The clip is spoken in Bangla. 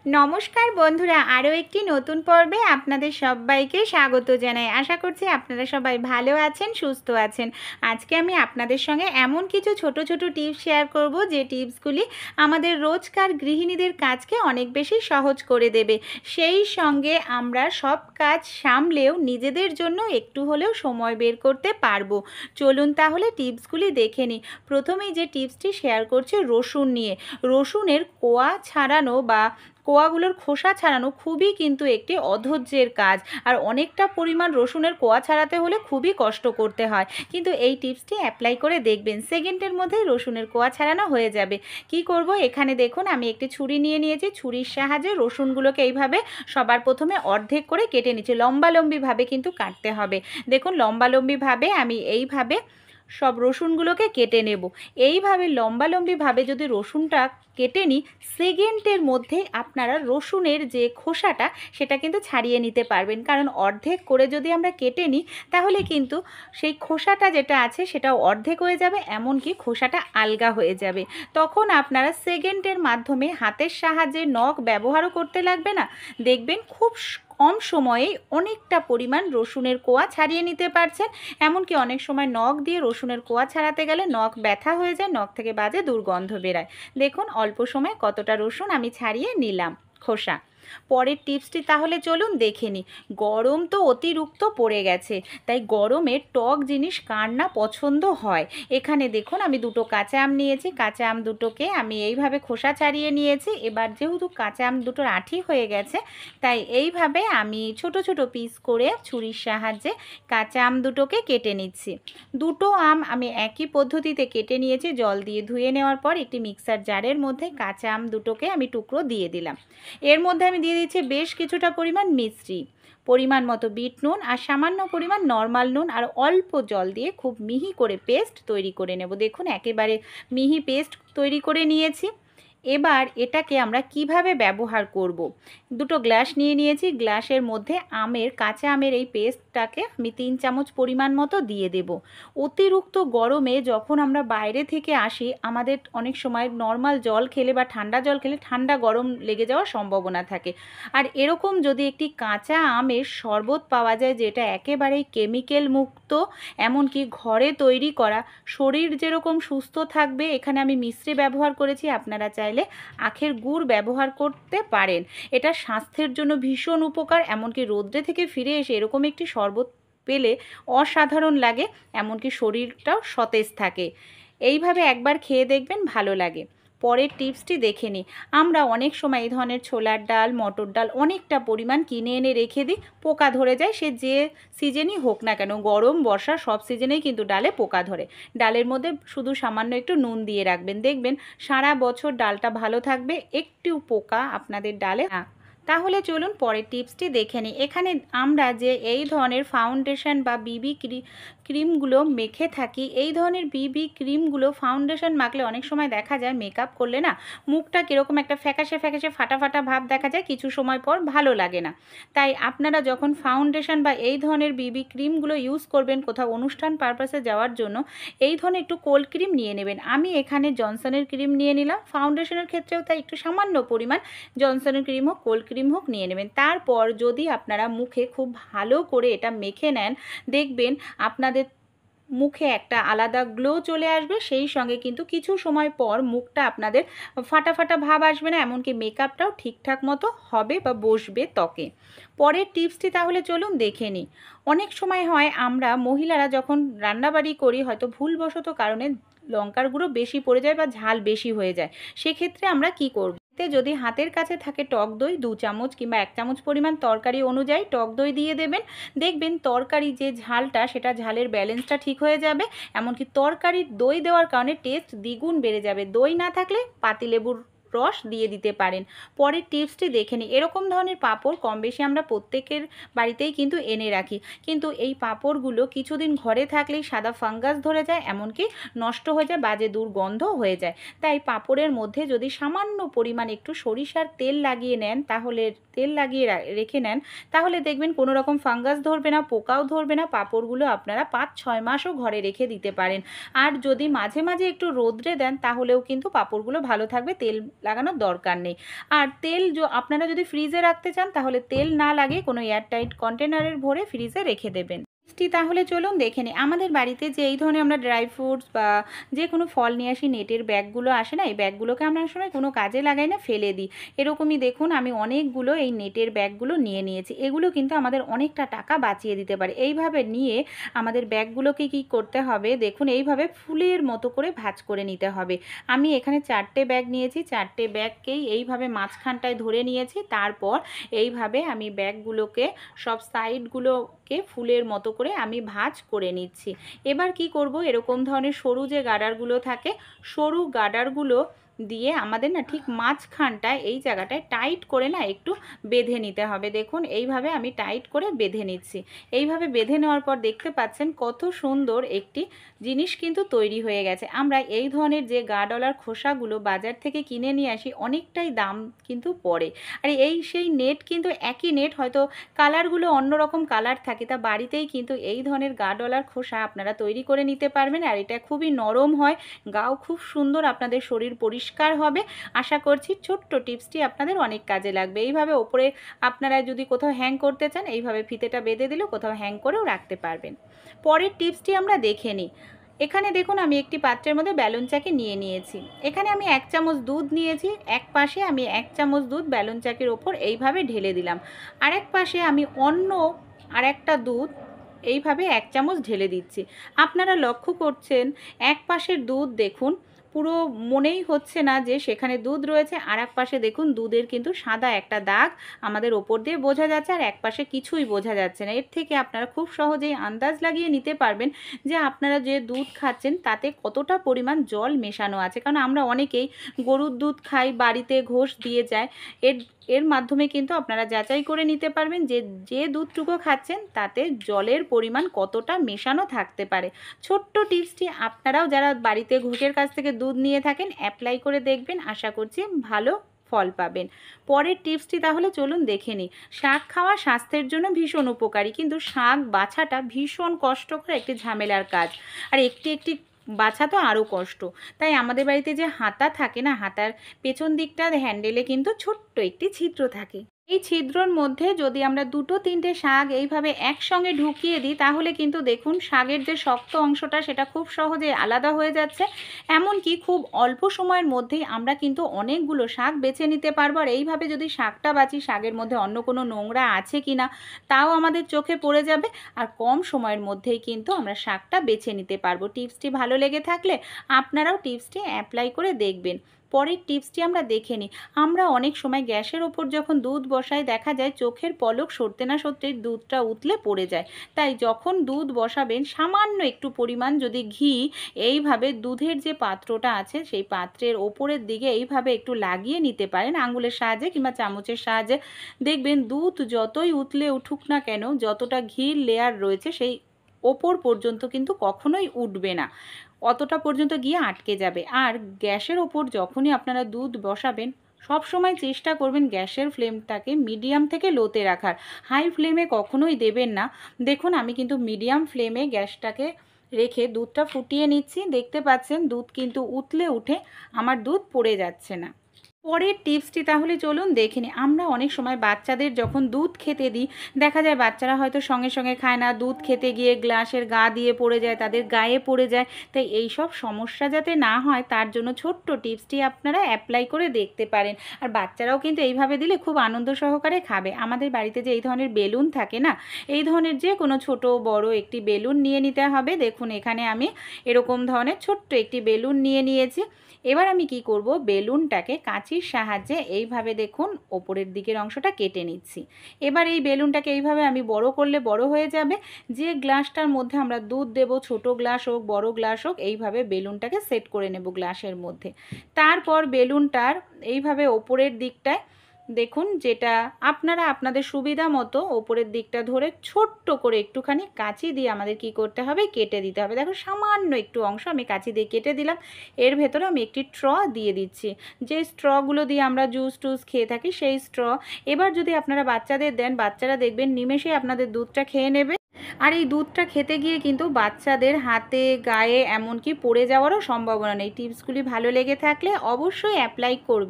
নমস্কার বন্ধুরা, আরও একটি নতুন পর্বে আপনাদের সবাইকে স্বাগত জানাই। আশা করছি আপনারা সবাই ভালো আছেন, সুস্থ আছেন। আজকে আমি আপনাদের সঙ্গে এমন কিছু ছোট ছোট টিপস শেয়ার করব যে টিপসগুলি আমাদের রোজকার গৃহিণীদের কাজকে অনেক বেশি সহজ করে দেবে। সেই সঙ্গে আমরা সব কাজ সামলেও নিজেদের জন্য একটু হলেও সময় বের করতে পারবো। চলুন তাহলে টিপসগুলি দেখে নিই। প্রথমেই যে টিপসটি শেয়ার করছি রসুন নিয়ে। রসুনের কোয়া ছাড়ানো বা কোয়াগুলোর খোসা ছাড়ানো খুবই কিন্তু একটি অধৈর্যের কাজ। আর অনেকটা পরিমাণ রসুনের কোয়া ছাড়াতে হলে খুবই কষ্ট করতে হয়, কিন্তু এই টিপসটি অ্যাপ্লাই করে দেখবেন, সেকেন্ডের মধ্যেই রসুনের কোয়া ছাড়ানো হয়ে যাবে। কি করব, এখানে দেখুন আমি একটি ছুরি নিয়ে নিয়েছি। ছুরির সাহায্যে রসুনগুলোকে এইভাবে সবার প্রথমে অর্ধেক করে কেটে নিচ্ছি। লম্বালম্বিভাবে কিন্তু কাটতে হবে। দেখুন লম্বালম্বিভাবে আমি এইভাবে সব রসুনগুলোকে কেটে নেব। এইভাবে লম্বালম্বিভাবে যদি রসুনটা কেটে নিই, সেকেন্ডের মধ্যে আপনারা রসুনের যে খোসাটা সেটা কিন্তু ছাড়িয়ে নিতে পারবেন। কারণ অর্ধেক করে যদি আমরা কেটে নিই তাহলে কিন্তু সেই খোসাটা যেটা আছে সেটাও অর্ধেক হয়ে যাবে, এমনকি খোসাটা আলগা হয়ে যাবে। তখন আপনারা সেকেন্ডের মাধ্যমে হাতের সাহায্যে নখ ব্যবহারও করতে লাগবে না। দেখবেন খুব কম সময়েই অনেকটা পরিমাণ রসুনের কোয়া ছাড়িয়ে নিতে পারছেন। এমনকি অনেক সময় নখ দিয়ে রসুনের কোয়া ছাড়াতে গেলে নখ ব্যথা হয়ে যায়, নখ থেকে বাজে দুর্গন্ধ বেরায়। দেখুন অল্প সময়ে কতটা রসুন আমি ছাড়িয়ে নিলাম খোসা। পরের টিপসটি তাহলে চলুন দেখে নিই। গরম তো অতিরিক্ত পড়ে গেছে, তাই গরমে টক জিনিস কার না পছন্দ হয়। এখানে দেখুন আমি দুটো কাঁচা আম নিয়েছি। কাঁচা আম দুটোকে আমি এইভাবে খোসা ছাড়িয়ে নিয়েছি। এবার যেহেতু কাঁচা আম দুটোর আঁটি হয়ে গেছে, তাই এইভাবে আমি ছোট ছোট পিস করে ছুরির সাহায্যে কাঁচা আম দুটোকে কেটে নিচ্ছি। দুটো আম আমি একই পদ্ধতিতে কেটে নিয়েছি। জল দিয়ে ধুয়ে নেওয়ার পর একটি মিক্সার জারের মধ্যে কাঁচা আম দুটোকে আমি টুকরো দিয়ে দিলাম। এর মধ্যে আমি দিয়ে দিচ্ছি বেশ কিছুটা পরিমাণ মিশ্রি, পরিমাণ মতো বিট নুন আর সামান্য পরিমাণ নর্মাল নুন, আর অল্প জল দিয়ে খুব মিহি করে পেস্ট তৈরি করে নেব। দেখুন একেবারে মিহি পেস্ট তৈরি করে নিয়েছি। এবার এটাকে আমরা কিভাবে ব্যবহার করব। দুটো গ্লাস নিয়ে নিয়েছি। গ্লাসের মধ্যে কাঁচা আমের এই পেস্টটাকে আমি 3 চামচ পরিমাণ মতো দিয়ে দেব। অতিরিক্ত গরমে যখন আমরা বাইরে থেকে আসি, আমাদের অনেক সময় নর্মাল জল খেলে বা ঠান্ডা জল খেলে ঠান্ডা গরম লেগে যাওয়ার সম্ভাবনা থাকে। আর এরকম যদি একটি কাঁচা আমের শরবত পাওয়া যায় যেটা একেবারেই কেমিক্যাল মুক্ত, এমনকি ঘরে তৈরি করা, শরীর যেরকম সুস্থ থাকবে। এখানে আমি মিশ্রি ব্যবহার করেছি, আপনারা চাইলে আখের গুড় ব্যবহার করতে পারেন। এটা স্বাস্থ্যের জন্য ভীষণ উপকার। এমনকি রোদ্রে থেকে ফিরে এসে এরকম একটি শরবত পেলে অসাধারণ লাগে, এমনকি শরীরটাও সতেজ থাকে। এইভাবে একবার খেয়ে দেখবেন, ভালো লাগে। পরের টিপসটি দেখে নিই। আমরা অনেক সময় এই ধরনের ছোলার ডাল, মটর ডাল অনেকটা পরিমাণ কিনে এনে রেখে দিই, পোকা ধরে যায়। সে যে সিজনই হোক না কেন, গরম বর্ষা সব সিজনেই কিন্তু ডালে পোকা ধরে। ডালের মধ্যে শুধু সামান্য একটু নুন দিয়ে রাখবেন, দেখবেন সারা বছর ডালটা ভালো থাকবে, একটু পোকা আপনাদের ডালে না। তাহলে চলুন পরের টিপসটি দেখে নিই। এখানে আমরা যে এই ধরনের ফাউন্ডেশন বা বিবি ক্রিমগুলো মেখে থাকি, এই ধরনের বিবি ক্রিমগুলো ফাউন্ডেশন মাখলে অনেক সময় দেখা যায় মেকআপ করলে না মুখটা কীরকম একটা ফ্যাকাশে ফ্যাকাশে ফাটা ফাটা ভাব দেখা যায়, কিছু সময় পর ভালো লাগে না। তাই আপনারা যখন ফাউন্ডেশন বা এই ধরনের বিবি ক্রিমগুলো ইউজ করবেন কোথাও অনুষ্ঠান পারপাসে যাওয়ার জন্য, এই ধরনের একটু কোল্ড ক্রিম নিয়ে নেবেন। আমি এখানে জনসনের ক্রিম নিয়ে নিলাম। ফাউন্ডেশনের ক্ষেত্রেও তাই একটু সামান্য পরিমাণ জনসনের ক্রিম হোক, কোল্ড ক্রিম হোক নিয়ে নেবেন। তারপর যদি আপনারা মুখে খুব ভালো করে এটা মেখে নেন, দেখবেন আপনাদের মুখে একটা আলাদা গ্লো চলে আসবে। সেই সঙ্গে কিন্তু কিছু সময় পর মুখটা আপনাদের ফাটা ফাটা ভাব আসবে না, এমনকি মেকআপটাও ঠিকঠাক মতো হবে বা বসবে ত্বকে। পরের টিপসটি তাহলে চলুন দেখে নিই। অনেক সময় হয় আমরা মহিলারা যখন রান্নাবাড়ি করি, হয়তো ভুলবশত কারণে লঙ্কার গুঁড়ো বেশি পড়ে যায় বা ঝাল বেশি হয়ে যায়। সেক্ষেত্রে আমরা কি করব, যদি হাতের কাছে থাকে টক দই 2 চামচ কিংবা 1 চামচ পরিমাণ তরকারি অনুযায়ী টক দই দিয়ে দেবেন। দেখবেন তরকারি যে ঝালটা, সেটা ঝালের ব্যালেন্সটা ঠিক হয়ে যাবে। এমনকি তরকারির দই দেওয়ার কারণে টেস্ট দ্বিগুণ বেড়ে যাবে। দই না থাকলে পাতিলেবুর রস দিয়ে দিতে পারেন। পরের টিপসটি দেখে নিই। এরকম ধরনের পাঁপড় কম বেশি আমরা প্রত্যেকের বাড়িতেই কিন্তু এনে রাখি, কিন্তু এই পাঁপড়গুলো কিছুদিন ঘরে থাকলেই সাদা ফাঙ্গাস ধরে যায়, এমনকি নষ্ট হয়ে যায়, বাজে দুর্গন্ধ হয়ে যায়। তাই পাঁপড়ের মধ্যে যদি সামান্য পরিমাণ একটু সরিষার তেল লাগিয়ে নেন, তাহলে তেল লাগিয়ে রেখে নেন, তাহলে দেখবেন কোনো রকম ফাঙ্গাস ধরবে না, পোকাও ধরবে না। পাঁপড়গুলো আপনারা 5-6 মাসও ঘরে রেখে দিতে পারেন। আর যদি মাঝে মাঝে একটু রোদ্রে দেন, তাহলেও কিন্তু পাঁপড়গুলো ভালো থাকবে, তেল লাগানোর দরকার নেই। আর তেল আপনারা যদি ফ্রিজে রাখতে চান তাহলে তেল না লাগিয়ে কোনো এয়ারটাইট কন্টেনারের ভরে ফ্রিজে রেখে দেবেন। তাহলে চলুন দেখে নিই। আমাদের বাড়িতে যে এই ধরনের আমরা ড্রাই ফ্রুটস বা যে কোনো ফল নিয়ে আসি, নেটের ব্যাগগুলো আসে না, এই ব্যাগগুলোকে আমরা সময় কোনো কাজে লাগাই না, ফেলে দিই। এরকমই দেখুন আমি অনেকগুলো এই নেটের ব্যাগগুলো নিয়ে নিয়েছি। এগুলো কিন্তু আমাদের অনেকটা টাকা বাঁচিয়ে দিতে পারে। এইভাবে নিয়ে আমাদের ব্যাগগুলোকে কি করতে হবে দেখুন, এইভাবে ফুলের মতো করে ভাঁজ করে নিতে হবে। আমি এখানে 4টে ব্যাগ নিয়েছি, 4টে ব্যাগকেই এইভাবে মাঝখানটায় ধরে নিয়েছি। তারপর এইভাবে আমি ব্যাগগুলোকে সব সাইডগুলোকে ফুলের মতো করে আমি ভাঁজ করে নিচ্ছি। এবার কি করব, এরকম ধরনের সরু যে গার্ডারগুলো থাকে, সরু গার্ডারগুলো দিয়ে আমাদের না ঠিক মাঝখানটায় এই জায়গাটায় টাইট করে না একটু বেঁধে নিতে হবে। দেখুন এইভাবে আমি টাইট করে বেঁধে নিচ্ছি। এইভাবে বেঁধে নেওয়ার পর দেখতে পাচ্ছেন কত সুন্দর একটি জিনিস কিন্তু তৈরি হয়ে গেছে। আমরা এই ধরনের যে গার্ডওয়ালার খোসাগুলো বাজার থেকে কিনে নিয়ে আসি, অনেকটাই দাম কিন্তু পড়ে। আর সেই নেট কিন্তু একই নেট, হয়তো কালারগুলো অন্যরকম কালার থাকে, তা বাড়িতেই কিন্তু এই ধরনের গার্ডওয়ালার খোসা আপনারা তৈরি করে নিতে পারবেন। আর এটা খুবই নরম হয়, গাও খুব সুন্দর, আপনাদের শরীর পরিষ্কার হবে। আশা করছি ছোট্ট টিপসটি আপনাদের অনেক কাজে লাগবে। এইভাবে ওপরে আপনারা যদি কোথাও হ্যাং করতে চান, এইভাবে ফিতেটা বেঁধে দিলেও কোথাও হ্যাং করেও রাখতে পারবেন। পরের টিপসটি আমরা দেখে নিই। এখানে দেখুন আমি একটি পাত্রের মধ্যে বেলুন চাকি নিয়ে নিয়েছি। এখানে আমি 1 চামচ দুধ নিয়েছি। এক পাশে আমি 1 চামচ দুধ বেলুন চাকির ওপর এইভাবে ঢেলে দিলাম। আরেক পাশে আমি অন্য আরেকটা দুধ এইভাবে 1 চামচ ঢেলে দিচ্ছি। আপনারা লক্ষ্য করছেন এক পাশের দুধ দেখুন পুরো মনেই হচ্ছে না যে সেখানে দুধ রয়েছে, আর এক পাশে দেখুন দুধের কিন্তু সাদা একটা দাগ আমাদের ওপর দিয়ে বোঝা যাচ্ছে, আর এক পাশে কিছুই বোঝা যাচ্ছে না। এর থেকে আপনারা খুব সহজেই আন্দাজ লাগিয়ে নিতে পারবেন যে আপনারা যে দুধ খাচ্ছেন তাতে কতটা পরিমাণ জল মেশানো আছে। কারণ আমরা অনেকেই গরুর দুধ খাই, বাড়িতে ঘোষ দিয়ে যায়। এর মাধ্যমে কিন্তু আপনারা যাচাই করে নিতে পারবেন যে দুধটুকু খাচ্ছেন তাতে জলের পরিমাণ কতটা মেশানো থাকতে পারে। ছোট্ট টিপসটি আপনারাও যারা বাড়িতে ঘোষের কাছ থেকে দুধ নিয়ে থাকেন অ্যাপ্লাই করে দেখবেন, আশা করছি ভালো ফল পাবেন। পরের টিপসটি তাহলে চলুন দেখে নিই। শাক খাওয়া স্বাস্থ্যের জন্য ভীষণ উপকারী, কিন্তু শাক বাছাটা ভীষণ কষ্টকর একটি ঝামেলার কাজ। আর একটি বাছা তো আরও কষ্ট। তাই আমাদের বাড়িতে যে হাতা থাকে না, হাতার পেছন দিকটা হ্যান্ডেলে কিন্তু ছোট্ট একটি ছিদ্র থাকে। এই ছিদ্রর মধ্যে যদি আমরা 2-3টে শাক এইভাবে একসঙ্গে ঢুকিয়ে দিই, তাহলে কিন্তু দেখুন শাকের যে শক্ত অংশটা সেটা খুব সহজে আলাদা হয়ে যাচ্ছে। এমনকি খুব অল্প সময়ের মধ্যেই আমরা কিন্তু অনেকগুলো শাক বেছে নিতে পারবো। আর এইভাবে যদি শাকটা বাছি, শাকের মধ্যে অন্য কোনো নোংরা আছে কি না তাও আমাদের চোখে পড়ে যাবে, আর কম সময়ের মধ্যেই কিন্তু আমরা শাকটা বেছে নিতে পারবো। টিপসটি ভালো লেগে থাকলে আপনারাও টিপসটি অ্যাপ্লাই করে দেখবেন। পরের টিপসটি আমরা দেখে নিই। আমরা অনেক সময় গ্যাসের ওপর যখন দুধ বসাই, দেখা যায় চোখের পলক সরতে না সরতেই দুধটা উতলে পড়ে যায়। তাই যখন দুধ বসাবেন সামান্য একটু পরিমাণ যদি ঘি এইভাবে দুধের যে পাত্রটা আছে সেই পাত্রের ওপরের দিকে এইভাবে একটু লাগিয়ে নিতে পারেন আঙুলের সাহায্যে কিংবা চামচের সাহায্যে। দেখবেন দুধ যতই উতলে উঠুক না কেন, যতটা ঘির লেয়ার রয়েছে সেই ওপর পর্যন্ত কিন্তু কখনোই উঠবে না, অতটা পর্যন্ত গিয়ে আটকে যাবে। আর গ্যাসের ওপর যখনই আপনারা দুধ বসাবেন সব সময় চেষ্টা করবেন গ্যাসের ফ্লেমটাকে মিডিয়াম থেকে লোতে রাখার, হাই ফ্লেমে কখনোই দেবেন না। দেখুন আমি কিন্তু মিডিয়াম ফ্লেমে গ্যাসটাকে রেখে দুধটা ফুটিয়ে নিচ্ছি। দেখতে পাচ্ছেন দুধ কিন্তু উতলে উঠে আমার দুধ পড়ে যাচ্ছে না। পরের টিপসটি তাহলে চলুন দেখে নিই। আমরা অনেক সময় বাচ্চাদের যখন দুধ খেতে দিই, দেখা যায় বাচ্চারা হয়তো সঙ্গে সঙ্গে খায় না, দুধ খেতে গিয়ে গ্লাসের গা দিয়ে পড়ে যায়, তাদের গায়ে পড়ে যায়। তাই এই সব সমস্যা যাতে না হয় তার জন্য ছোট্ট টিপসটি আপনারা অ্যাপ্লাই করে দেখতে পারেন। আর বাচ্চারাও কিন্তু এইভাবে দিলে খুব আনন্দ সহকারে খাবে। আমাদের বাড়িতে যে এই ধরনের বেলুন থাকে না, এই ধরনের যে কোনো ছোট বড় একটি বেলুন নিয়ে নিতে হবে। দেখুন এখানে আমি এরকম ধরনের ছোট্ট একটি বেলুন নিয়ে নিয়েছি। এবার আমি কি করব, বেলুনটাকে কাঁচির সাহায্যে এইভাবে দেখুন ওপরের দিকের অংশটা কেটে নিচ্ছি। এবার এই বেলুনটাকে এইভাবে আমি বড় করলে বড় হয়ে যাবে। যে গ্লাসটার মধ্যে আমরা দুধ দেব, ছোট গ্লাস হোক বড় গ্লাস হোক, এইভাবে বেলুনটাকে সেট করে নেব গ্লাসের মধ্যে। তারপর বেলুনটার এইভাবে ওপরের দিকটায় দেখুন, যেটা আপনারা আপনাদের সুবিধা মতো ওপরের দিকটা ধরে ছোট্ট করে একটুখানি কাঁচি দিয়ে আমাদের কি করতে হবে, কেটে দিতে হবে। দেখো সামান্য একটু অংশ আমি কাঁচি দিয়ে কেটে দিলাম। এর ভেতরে আমি একটি স্ট্র দিয়ে দিচ্ছি, যে স্ট্রগুলো দিয়ে আমরা জুস টুস খেয়ে থাকি সেই স্ট্র। এবার যদি আপনারা বাচ্চাদের দেন, বাচ্চারা দেখবেন নিমেষেই আপনাদের দুধটা খেয়ে নেবে। আর এই দুধটা খেতে গিয়ে কিন্তু বাচ্চাদের হাতে গায়ে এমনকি পড়ে যাওয়ারও সম্ভাবনা নেই। টিপসগুলি ভালো লেগে থাকলে অবশ্যই অ্যাপ্লাই করবে।